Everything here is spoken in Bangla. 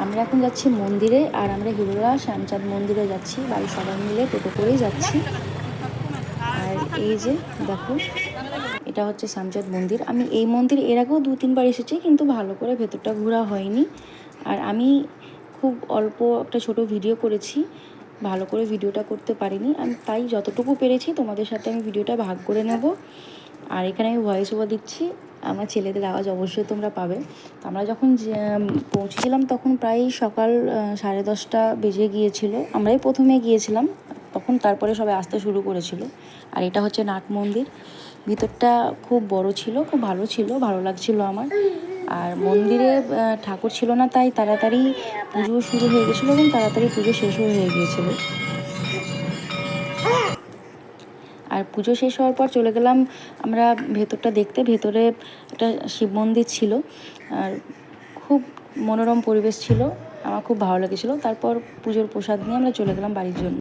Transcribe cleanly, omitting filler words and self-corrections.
আমরা এখন যাচ্ছি মন্দিরে, আর আমরা হিরোরা শ্যামচাঁদ মন্দিরে যাচ্ছি, বাড়ির সবাই মিলে টোটো করেই যাচ্ছি। আর এই যে দেখো, এটা হচ্ছে শ্যামচাঁদ মন্দির। আমি এই মন্দির এর আগেও 2-3 বার এসেছি, কিন্তু ভালো করে ভেতরটা ঘোরা হয়নি। আর আমি খুব অল্প একটা ছোট ভিডিও করেছি, ভালো করে ভিডিওটা করতে পারিনি। আমি তাই যতটুকু পেরেছি তোমাদের সাথে আমি ভিডিওটা ভাগ করে নেব। আর এখানে আমি ভয়েস ওভার দিচ্ছি, আমার ছেলেদের আওয়াজ অবশ্যই তোমরা পাবে। তো আমরা যখন পৌঁছেছিলাম তখন প্রায় সকাল 10:30 বেজে গিয়েছিল। আমরাই প্রথমে গিয়েছিলাম, তখন তারপরে সবাই আসতে শুরু করেছিল। আর এটা হচ্ছে নাট মন্দির। ভিতরটা খুব বড় ছিল, খুব ভালো ছিল, ভালো লাগছিল আমার। আর মন্দিরে ঠাকুর ছিল না, তাই তাড়াতাড়ি পুজো শুরু হয়ে গেছিলো এবং তাড়াতাড়ি পুজো শেষও হয়ে গিয়েছিলো। আর পুজো শেষ হওয়ার পর চলে গেলাম আমরা ভেতরটা দেখতে। ভেতরে একটা শিব মন্দির ছিল, আর খুব মনোরম পরিবেশ ছিল, আমার খুব ভালো লেগেছিলো। তারপর পুজোর প্রসাদ নিয়ে আমরা চলে গেলাম বাড়ির জন্য।